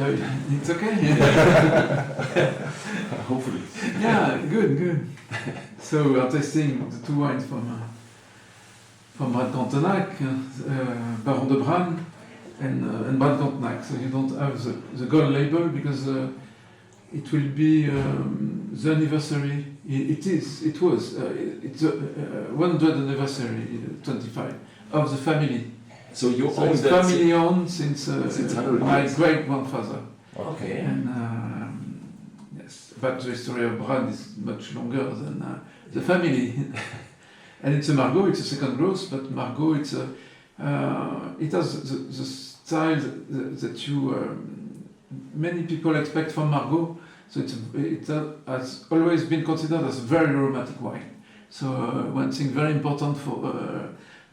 It's okay. Hopefully. Yeah, good. So we are tasting the two wines from Brane Cantenac, Baron de Brane, and Brane Cantenac. So you don't have the gold label because it will be the anniversary. It was 100th anniversary, 25 of the family. So you So own it's that family owned since 100 my years. great grandfather. Okay. And yes, but the history of Brane is much longer than the family. And it's a Margaux, it's a second growth, but Margaux, it has the style that you many people expect from Margaux. So it has always been considered as a very aromatic wine. So one thing very important for the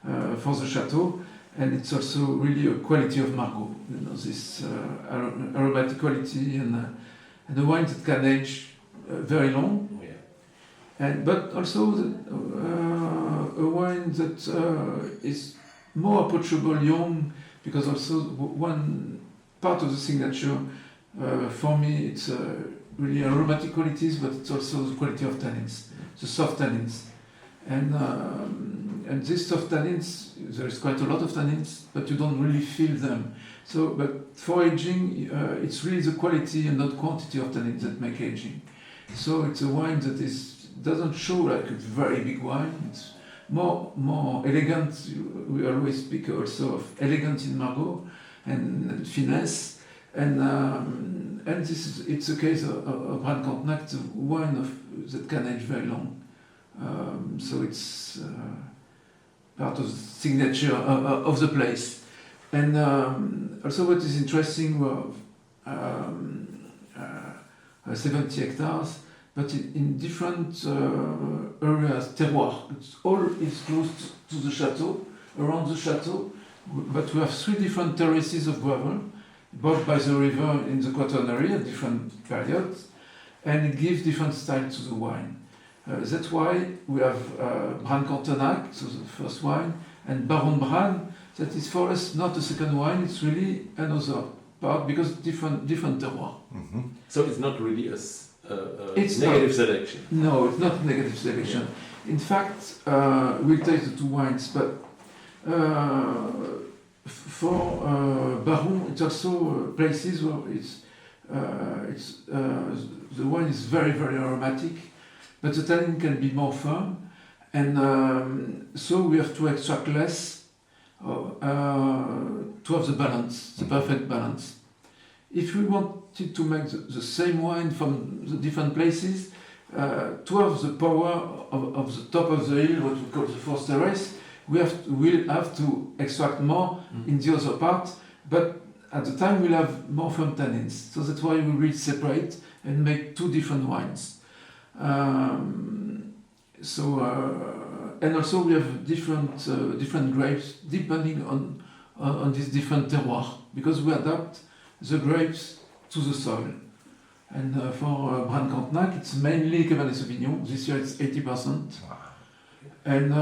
Château, and it's also really a quality of Margaux. You know, this aromatic quality and a wine that can age very long. But also a wine that is more approachable young, because also one part of the signature for me it's really aromatic qualities, but it's also the quality of tannins, the soft tannins, and these soft tannins, there is quite a lot of tannins, but you don't really feel them. So, but for aging, it's really the quality and not quantity of tannins that make aging. So it's a wine that doesn't show like a very big wine. It's more elegant. We always speak also of elegance in Margaux and finesse, and it's a case of Brane Cantenac, the wine that can age very long. So it's part of the signature of the place. And also what is interesting, well, 70 hectares, but in different areas, terroir. It's all is close to the Château, around the Château, but we have 3 different terraces of gravel, both by the river in the Quaternary at different periods, and it gives different style to the wine. That's why we have Brane Cantenac, so the first wine, and Baron Brane, that is for us not a second wine, it's really another part, because different terroir. Mm-hmm. So it's not really it's negative selection. No, it's not negative selection. Yeah. In fact, we'll taste the 2 wines, but for Baron, it's also places where the wine is very, very aromatic, but the tannin can be more firm, and so we have to extract less to have the balance, the perfect balance. If we wanted to make the same wine from the different places, to have the power of the top of the hill, what we call the fourth terrace, we'll have to extract more in the other part, but at the time we'll have more firm tannins. So that's why we will separate and make 2 different wines. And also we have different grapes depending on these different terroirs, because we adapt the grapes to the soil. And for Brane Cantenac, it's mainly Cabernet Sauvignon. This year it's 80%. And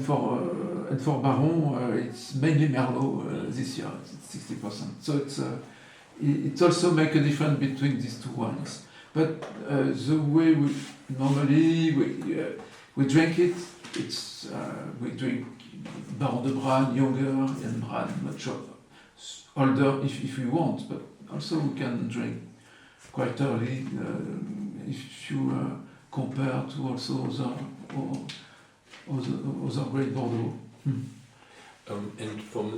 for Baron, it's mainly Merlot. This year it's 60%. So it also makes a difference between these 2 wines. But the way we normally we drink it, it's we drink Baron de Brane younger and Brane much older if we want, but also we can drink quite early if you compare to also other great Bordeaux. And from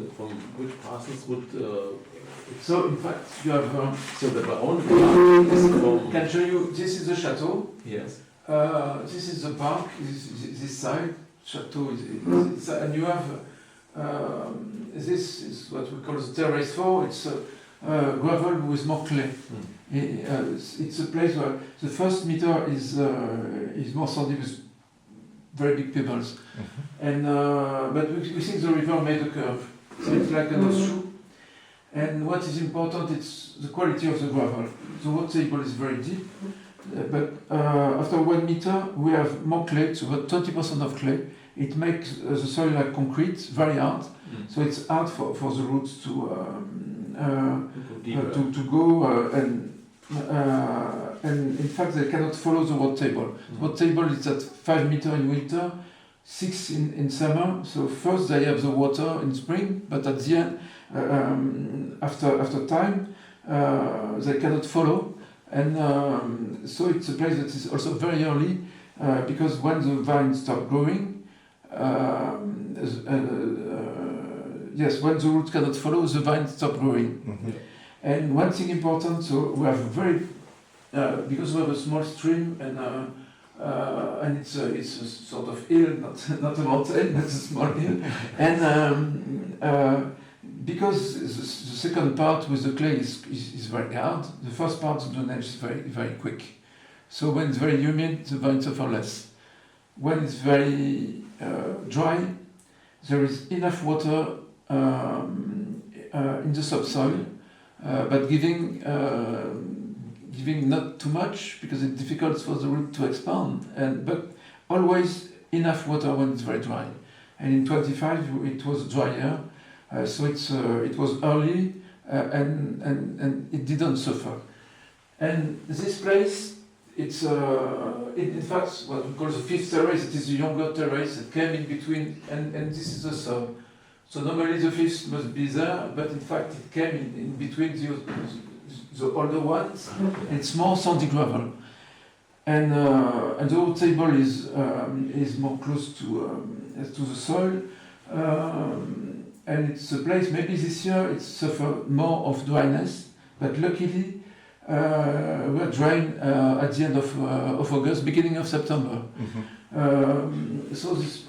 which parcels would so in fact you have so the Baron is from... Can show you. This is the Château. Yes. This is the park. This side Château is and you have this is what we call the terrace 4. It's gravel with more clay. It's a place where the first meter is more sandy with very big pebbles, and but we think the river made a curve, so it's like an horseshoe. And what is important, it's the quality of the gravel. The water table is very deep, but after 1 meter we have more clay, so about 20% of clay. It makes the soil like concrete, very hard. So it's hard for the roots deeper. to go and in fact they cannot follow the water table. The water table is at 5 meters in winter, 6 in summer. So first they have the water in spring, but at the end, after time, they cannot follow. And so it's a place that is also very early because when the vines start growing, yes, when the roots cannot follow, the vines stop growing. Mm-hmm. And one thing important, so we have a very, because we have a small stream and it's a sort of hill, not a mountain, but a small hill. And because the second part with the clay is very hard, the first part of the drainage is very quick. So when it's very humid, the vines suffer less. When it's very dry, there is enough water in the subsoil, but giving not too much because it's difficult for the root to expand. But always enough water when it's very dry. And in 25 it was drier, so it was early and it didn't suffer. And this place, it's in fact what we call the fifth terrace. It is the younger terrace that came in between, and this is the third. So normally the fifth must be there, but in fact it came in between the older ones. It's more sandy gravel, and the old table is more close to the soil, and it's a place. Maybe this year it suffered more of dryness, but luckily. We are drying at the end of August, beginning of September. Mm-hmm. So this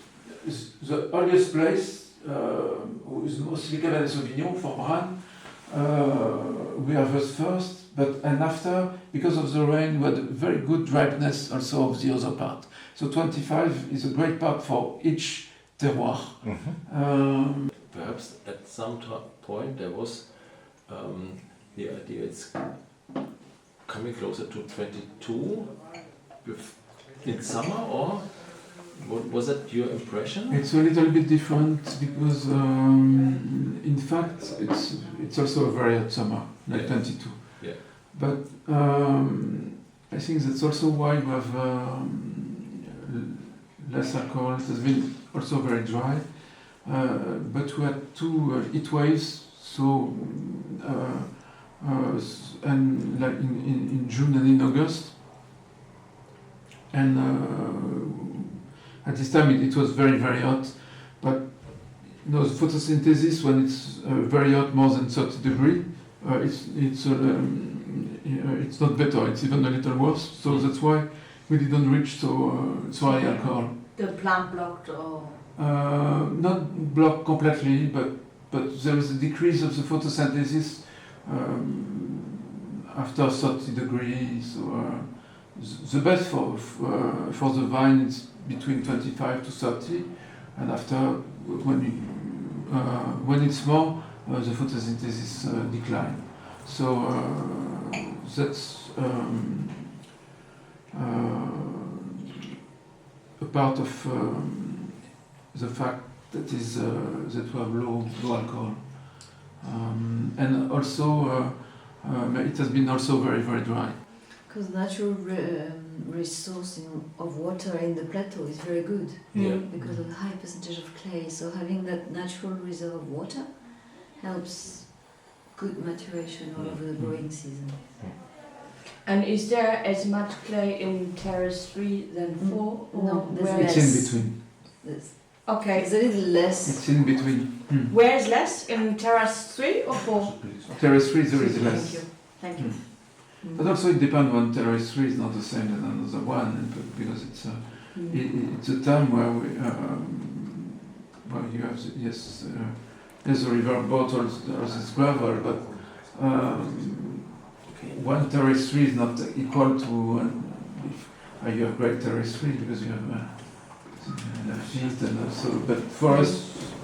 is the earliest place is mostly Cabernet Sauvignon for Brane. We harvest first, and after, because of the rain, we had very good ripeness also of the other part. So 25 is a great part for each terroir. Mm-hmm. Perhaps at some point there was the idea it's coming closer to 22 in summer, or was that your impression? It's a little bit different because in fact it's also a very hot summer, like Yeah. 22. Yeah. But I think that's also why we have less alcohol. It has been also very dry, but we had 2 heat waves, so and like in June and in August, and at this time it was very hot, but you know, the photosynthesis when it's very hot, more than 30 degrees, it's not better, it's even a little worse. So that's why we didn't reach so high alcohol. The plant blocked or? Not blocked completely, but there is a decrease of the photosynthesis after 30 degrees. So the best for the vine is between 25 to 30, and after when it's more, the photosynthesis decline. So that's a part of the fact that is that we have low alcohol, and also it has been also very dry. Because natural resource of water in the plateau is very good. Yeah. Because of the high percentage of clay, so having that natural reserve of water helps good maturation all over the growing season. And is there as much clay in terrace 3 than 4? Or No, there's where- It's less. in between. Okay. It's a little less. It's in between. Where is less? In terrace 3 or 4? Terrace 3 there is Thank less. you. Thank you. But also it depends when terrace 3 is not the same as another one, because it's it's a time where we you have there's a river bottles, there's this gravel, but one terrace 3 is not equal to you have great terrace 3 because you have Lafitte and also, but for us,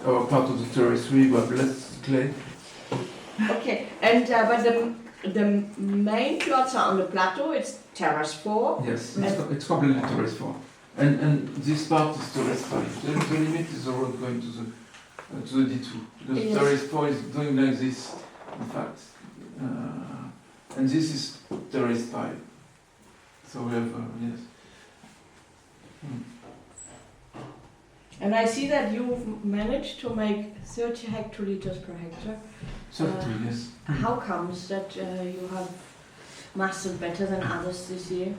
our part of the terrace 3 we have less clay. Okay, and but the main plots are on the plateau, it's terrace 4. Yes, it's completely terrace 4. And this part is terrace 5. The limit is the road going to the D2. Because Yes. terrace 4 is doing like this, in fact. And this is terrace style. So we have, yes. And I see that you've managed to make 30 hectoliters per hectare. 30, yes. How comes that you have mastered better than others this year?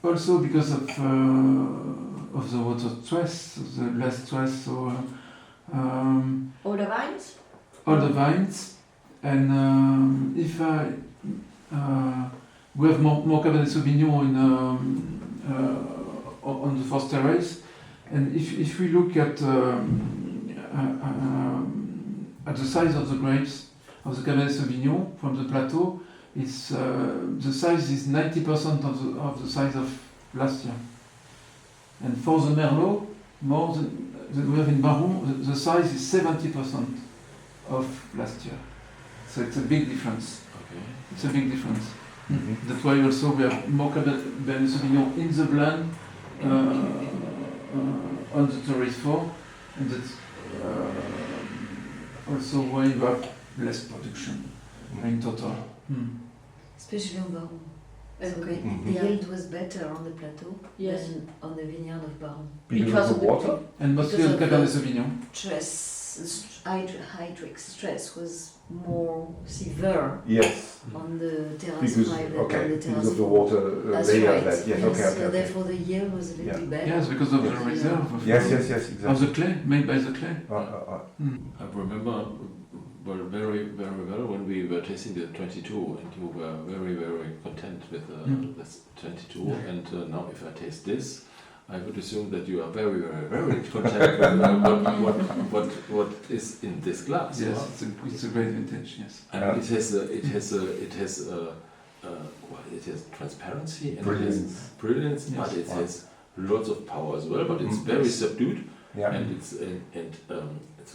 Also because of the water stress, the less stress, so All the wines? all the vines, and if we have more Cabernet Sauvignon in, on the first terrace, and if we look at the size of the grapes of the Cabernet Sauvignon from the plateau, it's the size is 90% of the size of last year, and for the Merlot, more than we have in Baron, the size is 70% of last year. So it's a big difference. Okay. It's a big difference. That's why also we have more Cabernet Sauvignon in the blend on the terrace 4, and that's also why you have less production in total. Especially on Baron. So Okay. the yield was better on the plateau Yes. than on the vineyard of Baron. Because of the water? And mostly Because on of Cabernet the- Sauvignon. Hydric stress was more severe Yes. on the terrace Because 5 than on the because terrace of the 4. water That's layer right. that. Yes. Yes, Okay. so Okay. Okay. therefore the yield was a little Yeah. bit better. Yes, because of the Yes. reserve. Of, Yes. Yes. Yes. Of Exactly. the clay, made by the clay. I remember very well when we were tasting the 22, and you were very content with this 22. And now, if I taste this, I would assume that you are very content with what is in this glass. Yes, huh? it's a great vintage. Yes. And it has transparency and Brilliance. it has brilliance, Yes. but it has lots of power as well. But it's very subdued, Yeah. and it's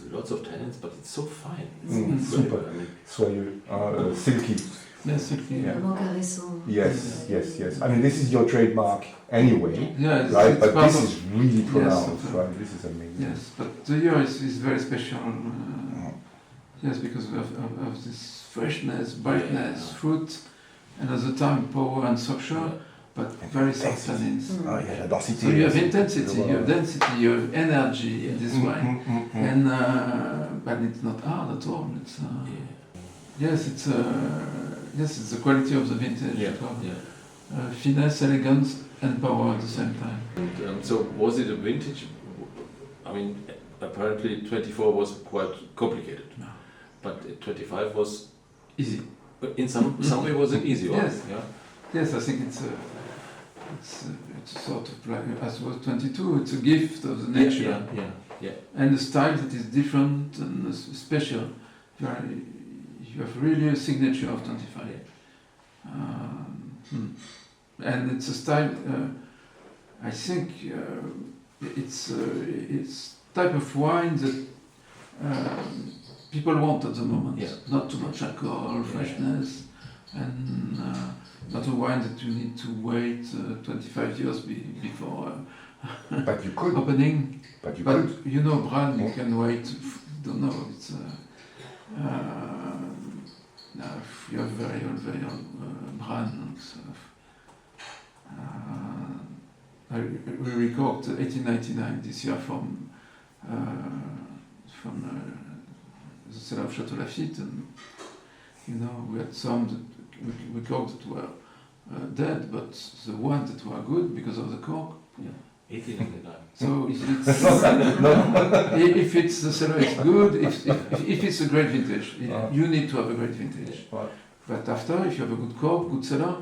lots of tannins, but it's so fine. It's Mm, incredible. super. I mean, Soyeux, silky. Yes, silky. Yeah. Vraiment caressant. Yes. Yes. Yes. I mean, this is your trademark anyway, Yeah, right? it's But part this of, is really pronounced, of- right? This is amazing. yes, but the year is very special. Yes, because of this freshness, brightness, Yeah. fruit, and at the time power and structure, but very soft tannins. Ah, yeah, la densité. So you have intensity, you have density, you have energy in this wine, and but it's not hard at all. It's yes, it's the quality of the vintage. yeah, as well. yeah. Finesse, elegance, and power at the same time. And so was it a vintage? I mean, apparently 24 was quite complicated, No. but 25 was Easy. in some way was it easy? Or? Yes. Yeah. Yes, I think it's a sort of like as was 22. It's a gift of the nature, Yeah. and a style that is different and special. You have really a signature of 25. And it's a style. I think it's type of wine that people want at the moment. Yeah. Not too much alcohol, freshness, and not a wine that you need to wait 25 years before But you could. opening. But you But could. you know, Brane, you Yeah. can wait. Don't know. It's you have very old Brane. We record 1899 this year from the cellar of Château Lafitte, and you know we had some that we recorded that were dead, but the ones that were good because of the cork. 1899. So if it's the cellar is good, if it's a great vintage, you need to have a great vintage. Right. But after, if you have a good cork, good cellar,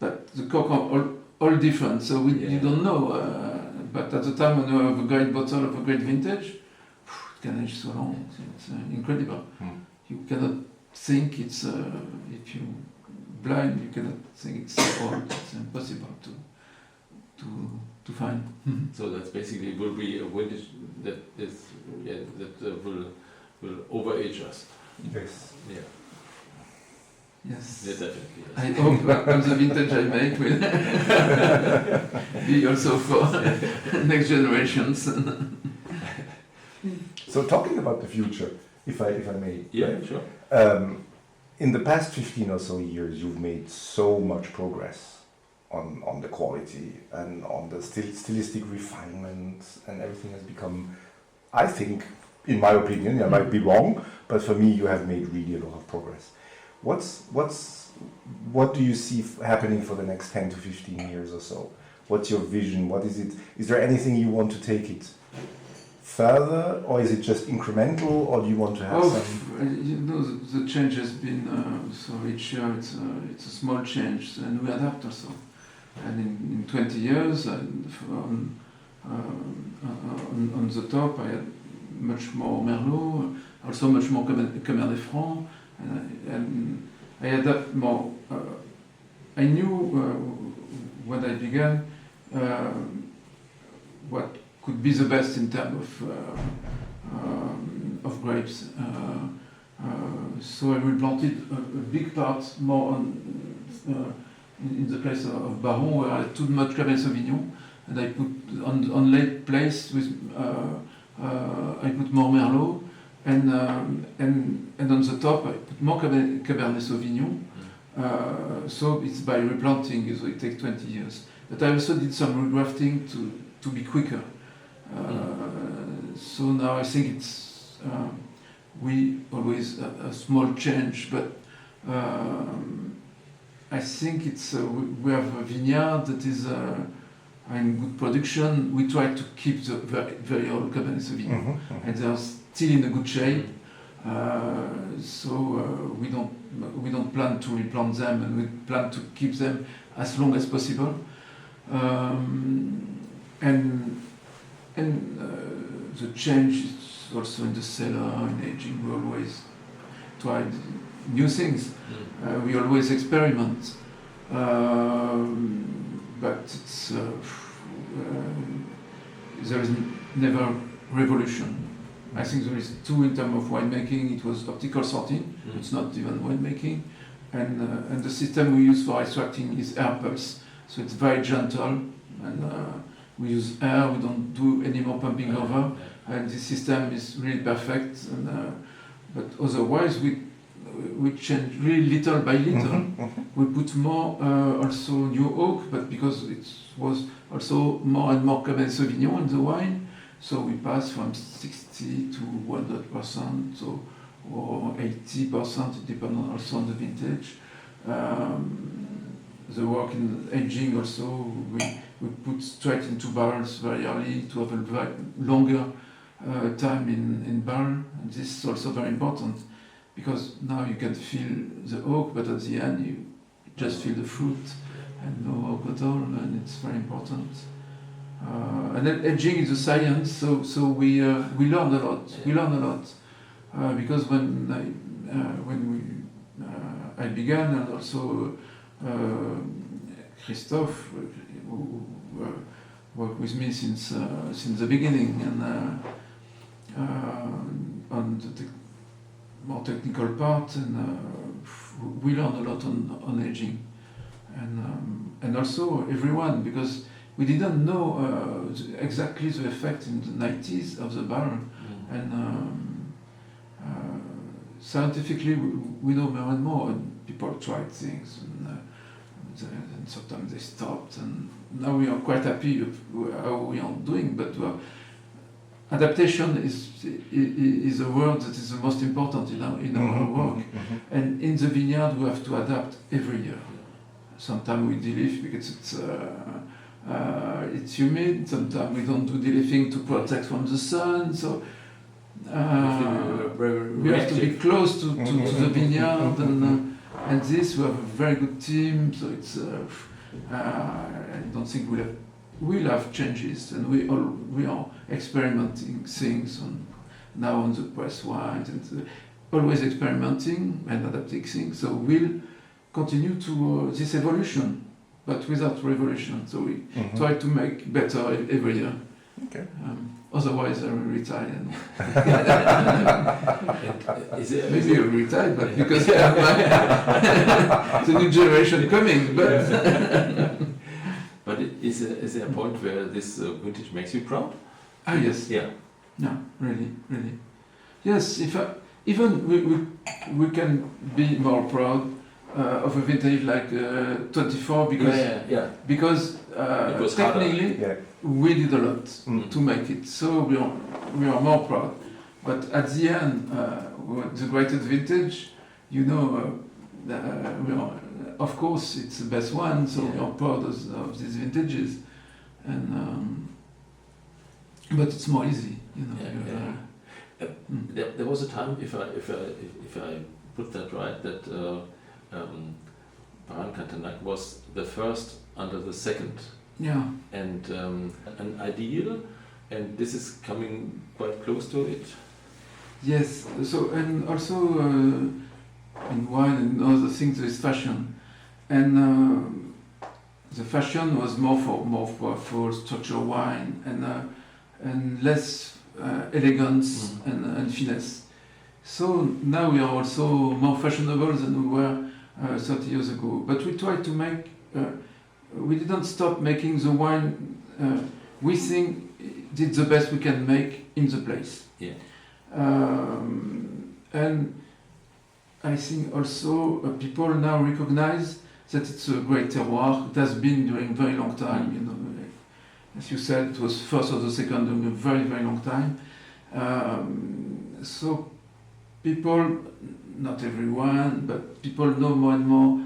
but the cork are all different, so you don't know. But at the time when you have a great bottle of a great vintage, it can age so long. It's incredible. You cannot think it's if you blind, you cannot think it's so old. It's impossible to find. So that's basically will be a vintage that is will overage us. Yes. Yeah. Yes. Yeah, definitely. Yes. I hope the vintage I make will be also for next generations. So talking about the future, if I may. Yeah, sure. In the past 15 or so years, you've made so much progress on the quality and on the stylistic refinement, and everything has become, I think, in my opinion, I might be wrong, but for me, you have made really a lot of progress. What do you see happening for the next 10 to 15 years or so? What's your vision? What is it? Is there anything you want to take it further, or is it just incremental, or do you want to have some? You know, the change has been, so each year it's a small change, and we adapt also. And in 20 years, on the top, I had much more Merlot, also much more Cabernet Franc, and I adapt more. I knew when I began what could be the best in terms of grapes. So I replanted a big part more on in the place of Baron, where I had too much Cabernet Sauvignon, and I put on late place with I put more Merlot, and on the top I put more Cabernet Sauvignon. So it's by replanting, so it takes 20 years. But I also did some regrafting to be quicker. So now I think it's we always a small change, but I think it's we have a vineyard that is in good production. We try to keep the very old Cabernet Sauvignon, and they are still in a good shape. So we don't plan to replant them, and we plan to keep them as long as possible. And the change is also in the cellar, in aging. We always try new things. We always experiment, but it's there is never revolution. I think there is two in terms of winemaking. It was optical sorting. It's not even winemaking, and the system we use for extracting is air pulse. So it's very gentle, and we use air. We don't do any more pumping over, and the system is really perfect. And but otherwise we change really little by little. We put more also new oak, but because it was also more and more Cabernet Sauvignon in the wine, so we pass from 60 to 100%, so or 80%. It depends also on the vintage. The work in aging also, we put straight into barrels very early to have a very longer time in barrel. And this is also very important, because now you can feel the oak, but at the end you just feel the fruit and no oak at all, and it's very important. And then aging is a science, so we learn a lot. We learn a lot because when I began, and also Christophe, who worked with me since the beginning, and on the more technical part, and we learn a lot on aging, and also everyone, because we didn't know exactly the effect in the 90s of the barrel, and scientifically we know more and more, and people tried things, and sometimes they stopped, and now we are quite happy with how we are doing, but adaptation is a word that is the most important in our work, and in the vineyard we have to adapt every year. Sometimes we de-leaf because it's humid, sometimes we don't do de-leafing to protect from the sun, so we have to be close to the vineyard, and this we have a very good team, so it's I don't think we'll have changes, and we are experimenting things now on the press wines, and always experimenting and adapting things, so we'll continue to this evolution, but without revolution. So we try to make better every year. Okay. Otherwise, I will retire. Maybe I'll retire, but because the new generation coming. But is there a point where this vintage makes you proud? Ah, yes. Yeah. No, really. Yes, even we can be more proud of a vintage like 24 because It was technically Yeah. we did a lot Mm. to make it, so we are more proud. But at the end, the greatest vintage, you know, we are, of course it's the best one, so we are proud of these vintages, and but it's more easy, you know. There was a time, if I put that right, that Brane Cantenac was the first under the second, Yeah. and an ideal, and this is coming quite close to it. Yes. So and also in wine and other things there is fashion, and the fashion was more for structured wine and less elegance and finesse. So now we are also more fashionable than we were 30 years ago. But we tried to make. We didn't stop making the wine. We think did the best we can make in the place. Yeah. And I think also people now recognize that it's a great terroir. It has been during a very long time. You know, as you said, it was first or the second during a very, very long time. So people, not everyone, but people know more and more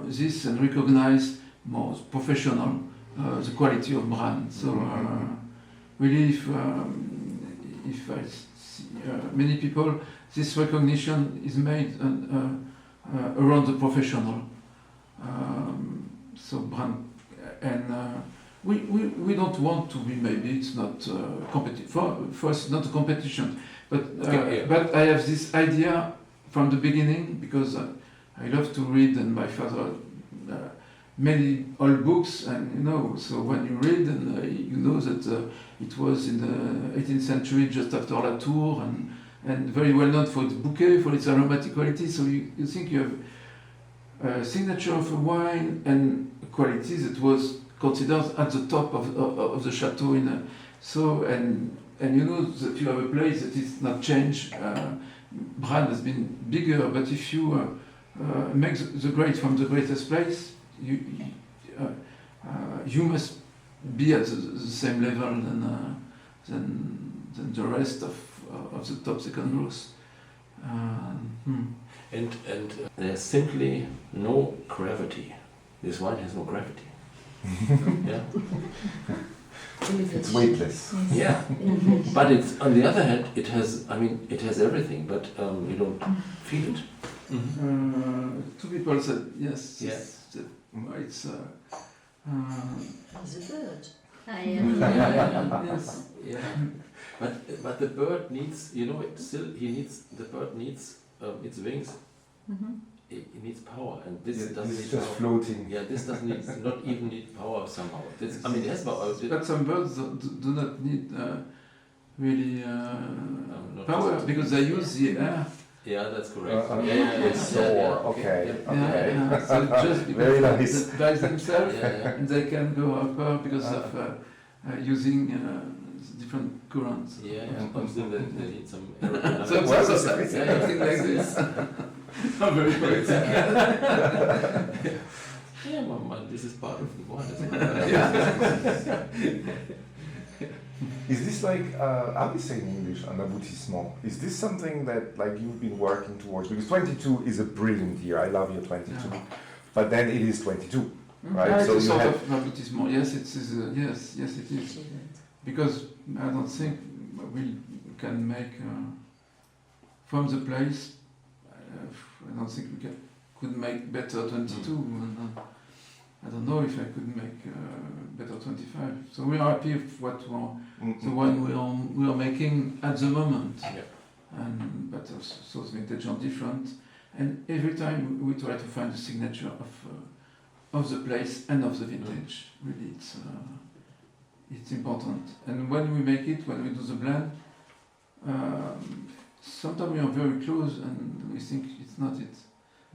this and recognize more professional the quality of brand. So really, if I see many people, this recognition is made around the professional. So brand and we don't want to be, maybe it's not for us not a competition, but but I have this idea from the beginning because I love to read, and my father many old books, and you know, so when you read and you know that it was in the 18th century just after Latour, and very well known for its bouquet, for its aromatic quality, so you think you have a signature of a wine and a quality that was considered at the top of the Château so and you know that you have a place that is not changed. Brand has been bigger, but if you make the great from the greatest place, you must be at the same level than the rest of the top second rows. And there's simply no gravity. This wine has no gravity. Yeah. It's weightless. Yeah. But it's, on the other hand, it has everything, but you don't feel it. Two people said yes. Yeah. It's The bird. yes. Yeah. But the bird needs, you know, the bird needs its wings. It needs power, and this doesn't It's need just power. floating. Yeah, this doesn't need, not even need power somehow. This, I mean, it has power. But some birds do not need really Not power just- because they use the air. Yeah, that's correct. It's soar. Okay. Okay. So just because Very nice. they by themselves, Yeah. and they can go upper because of using different currents. Yeah, still they need some aerodynamics. Something like this. I'm very poetic. Yeah, man, this is part of the wine. Is this like, how do you say in English, un aboutissement? Is this something that like you've been working towards? Because 22 is a brilliant year. I love your 22, but then it is 22, right? Yeah, So it's a you sort have of aboutissement. Yes, it is. Yes, it is. Because I don't think we can make from the place. I don't think we could make better 22. And, I don't know if I could make better 25. So we are happy with what the one we are making at the moment. Yeah. And but also the vintage are different. And every time we try to find the signature of the place and of the vintage. Really, it's important. And when we make it, when we do the blend, sometimes we are very close and we think it's not it.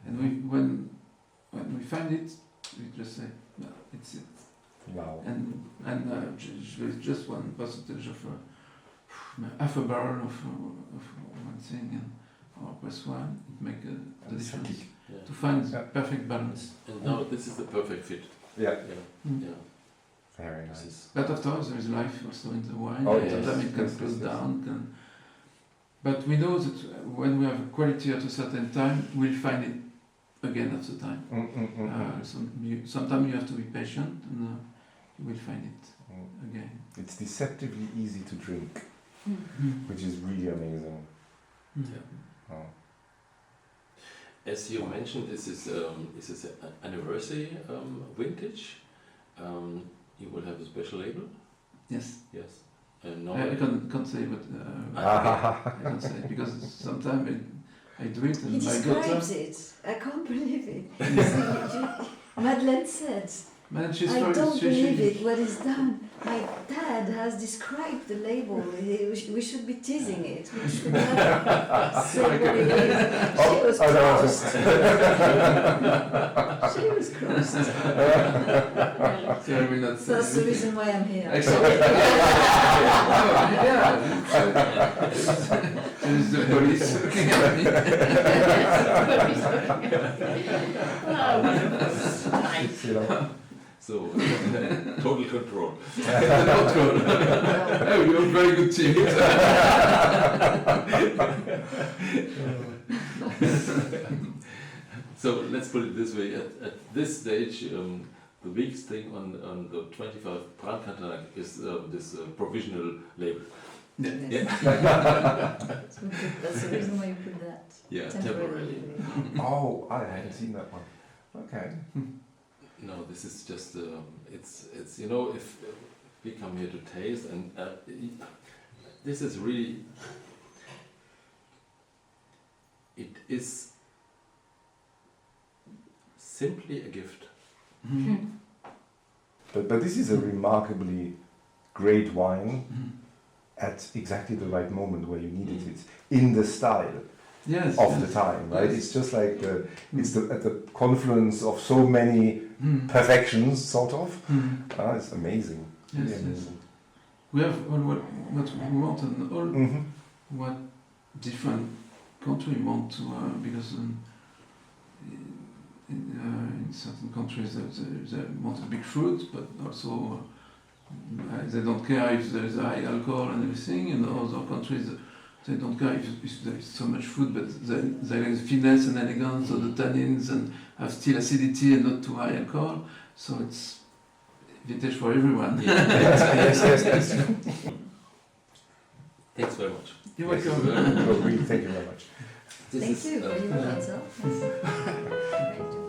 And when we find it, we just say, no, it's it. wow. And just one percentage of half a barrel of one thing or plus one, it makes the difference. Yeah. To find the perfect balance. And now this is the perfect fit. Yeah, Yeah. Mm. Yeah. very This nice. is But afterwards there is life also in the wine. Oh, yes. Sometimes it can Yes, close yes, yes. down. But we know that when we have quality at a certain time, we'll find it again at the time. Sometimes you have to be patient and you will find it again. It's deceptively easy to drink, Mm. which is really amazing. Yeah. Oh. As you mentioned, this is an anniversary vintage. You will have a special label. Yes. Yes. And now I can't say, but Ah, I can't say because sometimes I do it He and my describes daughter. it. I can't believe it. Madeleine said, Man, she's I don't she- believe it, what is done. My dad has described the label. We should be teasing it. We should not say what it is. She was crossed. She was crossed. So I will not say. That's the reason why I'm here. Excellent. There's the police looking at me. Nice. You know? so total control. Control. Oh, you're a very good team. So let's put it this way: at this stage, the weakest thing on the 25 Brane Cantenac is this provisional label. Yes. That's the reason why you put that. Yeah, Temporarily. temporarily. Oh, I hadn't seen that one. Okay. No, this is just it's you know if we come here to taste and this is really it is simply a gift. But this is a remarkably great wine at exactly the right moment where you needed it, in the style Yes. of yes. the time, right? Yes. It's just like it's at the confluence of so many perfections, sort of. It's amazing. Yes, Really yes. amazing. We have all what we want and all Mhm. what different country want to because in certain countries they want a big fruit, but also they don't care if there is high alcohol and everything. In other countries they don't care if there is so much food, but they like the finesse and elegance of the tannins and have still acidity and not too high alcohol. So it's vintage for everyone. Yes, yes, yes. Thanks very much. You're Yes. welcome. Oh, really, thank you very much. This Thank is, you for your answer. Yes. Great.